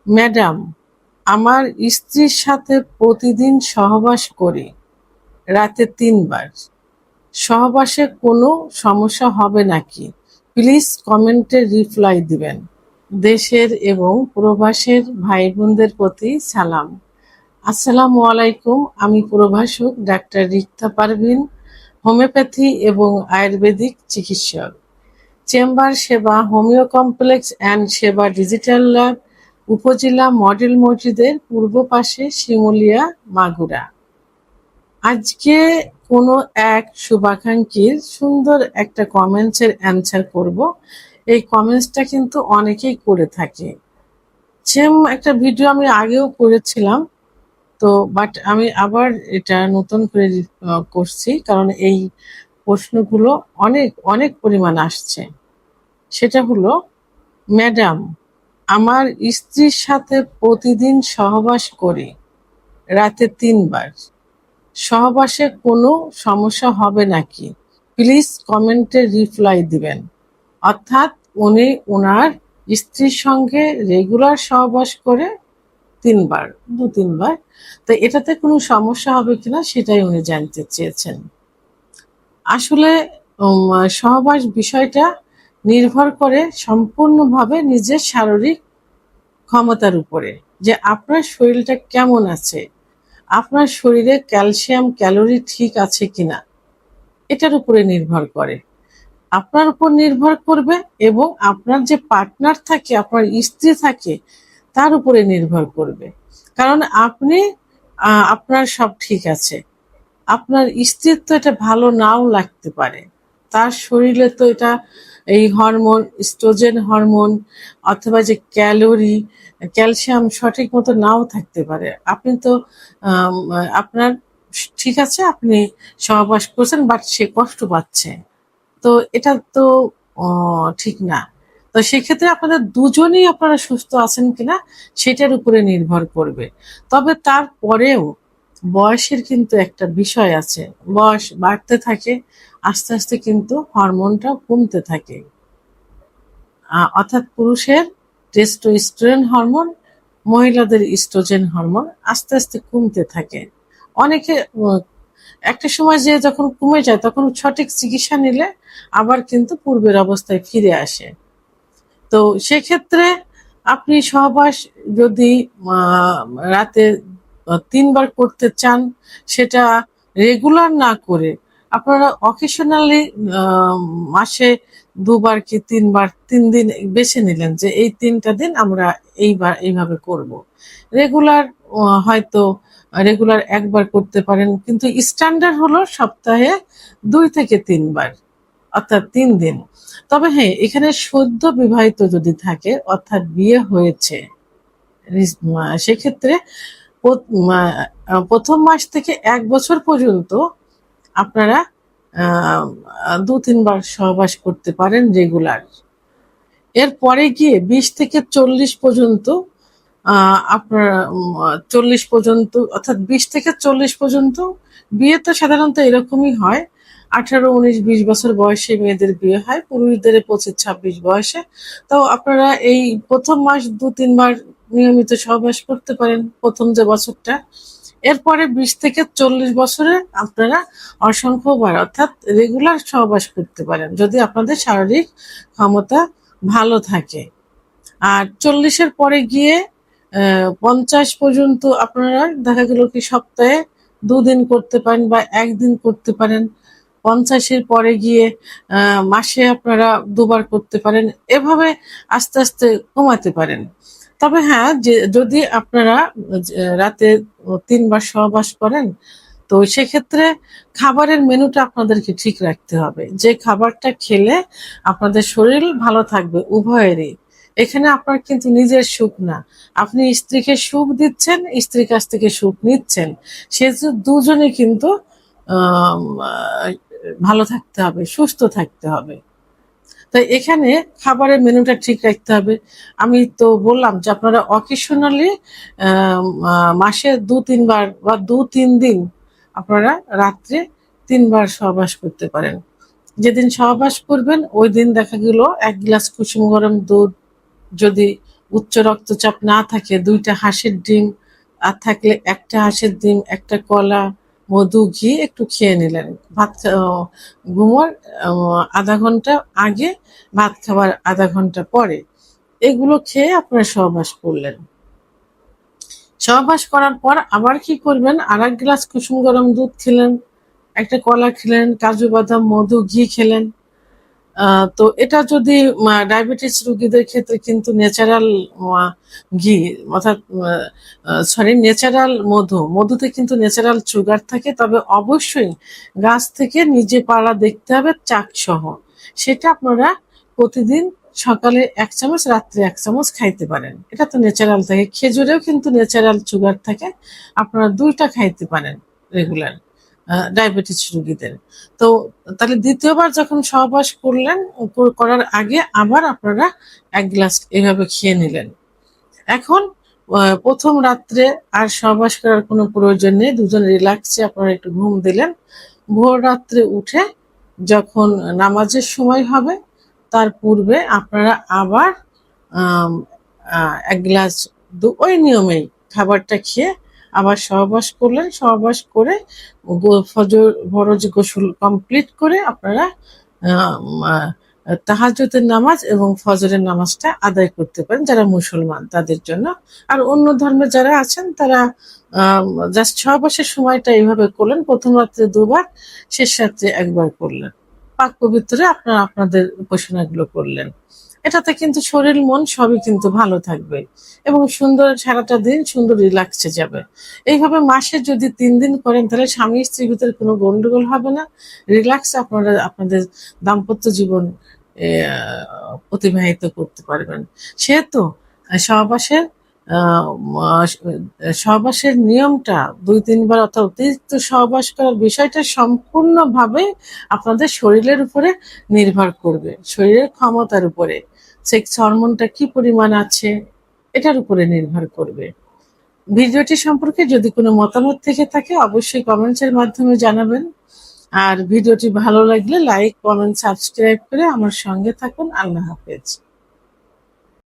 Madam, আমার স্ত্রীর সাথে প্রতিদিন সহবাস করি, রাতে ৩ বার। সহবাসে কোনো সমস্যা হবে নাকি? প্লিজ কমেন্টে রিপ্লাই দিবেন। দেশের এবং প্রবাসের ভাই বোনদের প্রতি সালাম। আসসালামু আলাইকুম। আমি প্রভাষক ডাক্তার রিক্তা পারভিন, হোমিওপ্যাথি এবং আয়ুর্বেদিক চিকিৎসক। চেম্বার সেবা, হোমিও কমপ্লেক্স অ্যান্ড সেবা ডিজিটাল ল্যাব, উপজেলা মডেল মসজিদের পূর্ব পাশে, শিমুলিয়া, মাগুরা। আজকে কোনো এক শুভাকাঙ্ক্ষীর সুন্দর একটা কমেন্টসের অ্যান্সার করব। এই কমেন্টসটা কিন্তু অনেকেই করে থাকে। সেম একটা ভিডিও আমি আগেও করেছিলাম, তো বাট আমি আবার এটা নতুন করে করছি, কারণ এই প্রশ্নগুলো অনেক অনেক পরিমাণ আসছে। সেটা হলো, ম্যাডাম, আমার স্ত্রীর সাথে প্রতিদিন সহবাস করি, রাতে ৩ বার। সহবাসে কোনো সমস্যা হবে নাকি? প্লিজ কমেন্টে রিপ্লাই দিবেন। অর্থাৎ উনি ওনার স্ত্রীর সঙ্গে রেগুলার সহবাস করে ৩ বার, ২-৩ বার। তো এটাতে কোনো সমস্যা হবে কিনা সেটাই উনি জানতে চেয়েছেন। আসলে সহবাস বিষয়টা নির্ভর করে সম্পূর্ণভাবে নিজের শারীরিক ক্ষমতার উপরে, যে আপনার শরীরটা কেমন আছে, আপনার শরীরে ক্যালসিয়াম ক্যালোরি ঠিক আছে কিনা, এটার উপরে নির্ভর করে। আপনার উপর নির্ভর করবে এবং আপনার যে পার্টনার থাকে, আপনার স্ত্রী থাকে, তার উপরে নির্ভর করবে। কারণ আপনি আপনার সব ঠিক আছে, আপনার স্ত্রীর তো এটা ভালো নাও লাগতে পারে। তার শরীরে তো এটা এই হরমোন, স্ট্রোজেন হরমোন অথবা যে ক্যালোরি, ক্যালসিয়াম সঠিক মতো নাও থাকতে পারে। আপনি তো আপনার ঠিক আছে, আপনি সহবাস করছেন, বাট সে কষ্ট পাচ্ছে, তো এটা তো ঠিক না। তো সেক্ষেত্রে আপনাদের দুজনেই আপনারা সুস্থ আছেন কিনা সেটার উপরে নির্ভর করবে। তবে তারপরেও বয়সের কিন্তু একটা বিষয় আছে। বয়স বাড়তে থাকে, আস্তে আস্তে কিন্তু হরমোনটা কমতে থাকে। অর্থাৎ পুরুষের টেস্টোস্টেরন হরমোন, মহিলাদের ইস্ট্রোজেন হরমোন আস্তে আস্তে কমতে থাকে। অনেকে একটা সময় যে যখন কমে যায়, তখন সঠিক চিকিৎসা নিলে আবার কিন্তু পূর্বের অবস্থায় ফিরে আসে। তো সেক্ষেত্রে আপনি সহবাস যদি রাতে ৩ বার করতে চান, সেটা রেগুলার না করে আপনারা অকেশনালি মাসে ২ বার কি ৩ বার, ৩ দিন বেছে নিলেন যে এই ৩টা দিন আমরা এইভাবে করব। রেগুলার হয়তো রেগুলার ১ বার করতে পারেন, কিন্তু স্ট্যান্ডার্ড হলো সপ্তাহে ২ থেকে ৩ বার, অর্থাৎ ৩ দিন। তবে হ্যাঁ, এখানে সদ্য বিবাহিত যদি থাকে, অর্থাৎ বিয়ে হয়েছে, সেক্ষেত্রে প্রথম মাস থেকে ১ বছর পর্যন্ত আপনারা ২-৩ বার সহবাস করতে পারেন রেগুলার। এরপরে গিয়ে ২০ থেকে ৪০ পর্যন্ত আপনার ৪০ পর্যন্ত, অর্থাৎ ২০ থেকে ৪০ পর্যন্ত বিয়ে তো সাধারণত এরকমই হয়। ১৮, ১৯, ২০ বছর বয়সে মেয়েদের বিয়ে হয়, পুরুষদের ২৫, ২৬ বয়সে। তো আপনারা এই প্রথম মাস ২-৩ বার নিয়মিত সহবাস করতে পারেন, প্রথম যে বছরটা। এরপরে ২০ থেকে ৪০ বছরে আপনারা অসংখ্যবার, অর্থাৎ রেগুলার সহবাস করতে পারেন, যদি আপনাদের শারীরিক ক্ষমতা ভালো থাকে। আর ৪০-এর পরে গিয়ে ৫০ পর্যন্ত আপনারা দেখা গেল কি সপ্তাহে ২ দিন করতে পারেন বা ১ দিন করতে পারেন। ৫০-এর পরে গিয়ে মাসে আপনারা ২ বার করতে পারেন। এভাবে আস্তে আস্তে কমাতে পারেন। তবে হ্যাঁ, যে যদি আপনারা রাতে ৩ বার সহবাস করেন, তো সেক্ষেত্রে খাবারের মেনুটা আপনাদেরকে ঠিক রাখতে হবে, যে খাবারটা খেলে আপনাদের শরীর ভালো থাকবে উভয়েরই। এখানে আপনার কিন্তু নিজের সুখ না, আপনি স্ত্রীকে সুখ দিচ্ছেন, স্ত্রীর কাছ থেকে সুখ নিচ্ছেন। সে দুজনে কিন্তু ভালো থাকতে হবে, সুস্থ থাকতে হবে। তাই এখানে খাবারের মেনুটা ঠিক রাখতে হবে। আমি তো বললাম যে আপনারা অকেশনালি মাসে ২-৩ বার বা ২-৩ দিন আপনারা রাত্রে ৩ বার সহবাস করতে পারেন। যেদিন সহবাস করবেন ওই দিন দেখা গেল ১ গ্লাস কুসুম গরম দুধ যদি উচ্চ রক্তচাপ না থাকে 2টা হাঁসের ডিম, আর থাকলে 1টা হাঁসের ডিম, 1টা কলা, মধু, ঘি একটু খেয়ে নিলেন ঘুমোর আধা ঘন্টা আগে, ভাত খাবার আধা ঘন্টা পরে। এগুলো খেয়ে আপনারা সহবাস করলেন। সহবাস করার পর আবার কি করবেন, আর 1 গ্লাস কুসুম গরম দুধ খেলেন, 1টা কলা খেলেন, কাজু বাদাম, মধু, ঘি খেলেন। তো এটা যদি ডায়াবেটিস রোগীদের ক্ষেত্রে কিন্তু ন্যাচারাল ঘি, অর্থাৎ ন্যাচারাল মধুতে কিন্তু ন্যাচারাল সুগার থাকে, তবে অবশ্যই গাছ থেকে নিজে পাড়া দেখতে হবে চাক সহ। সেটা আপনারা প্রতিদিন সকালে 1 চামচ, রাত্রে 1 চামচ খাইতে পারেন। এটা তো ন্যাচারাল থাকে। খেজুরেও কিন্তু ন্যাচারাল সুগার থাকে, আপনারা 2টা খাইতে পারেন রেগুলার ডায়াবেটিস রোগীদের। তো তাহলে দ্বিতীয়বার যখন সহবাস করলেন, করার আগে আবার আপনারা 1 গ্লাস এভাবে খেয়ে নিলেন। এখন প্রথম রাত্রে আর সহবাস করার কোনো প্রয়োজন নেই, দুজন রিল্যাক্সে আপনারা একটু ঘুম দিলেন। ভোর রাত্রে উঠে যখন নামাজের সময় হবে তার পূর্বে আপনারা আবার 1 গ্লাস ওই নিয়মেই খাবারটা খেয়ে আবার সহবাস করলেন। সহবাস করে ফরজ গোসল কমপ্লিট করে আপনারা তাহাজ্জুদের নামাজ এবং ফজরের নামাজটা আদায় করতে পারেন যারা মুসলমান তাদের জন্য। আর অন্য ধর্মে যারা আছেন তারা জাস্ট সহবাসের সময়টা এইভাবে করলেন, প্রথম রাত্রে 2বার, শেষ রাত্রে 1বার করলেন। পাক পবিত্রে আপনারা আপনাদের উপাসনাগুলো করলেন। এটাতে কিন্তু শরীর মন সবই কিন্তু ভালো থাকবে এবং সুন্দর সারাটা দিন সুন্দর রিল্যাক্সে যাবে। এইভাবে মাসে যদি 3 দিন করেন তাহলে স্বামী স্ত্রীর ভিতরে কোনো গন্ডগোল হবে না, রিল্যাক্স আপনারা আপনাদের দাম্পত্য জীবন অতিবাহিত করতে পারবেন। সেহেতু সহবাসের সহবাসের নিয়মটা 2-3 বার অর্থাৎ অতিরিক্ত সহবাস করার বিষয়টা সম্পূর্ণভাবে আপনাদের শরীরের উপরে নির্ভর করবে, শরীরের ক্ষমতার উপরে, সেক্স হরমোনটা কি পরিমাণ আছে এটার উপরে নির্ভর করবে। ভিডিওটি সম্পর্কে যদি কোনো মতামত থেকে থাকে অবশ্যই কমেন্টসের মাধ্যমে জানাবেন। আর ভিডিওটি ভালো লাগলে লাইক, কমেন্ট, সাবস্ক্রাইব করে আমার সঙ্গে থাকুন। আল্লাহ হাফেজ।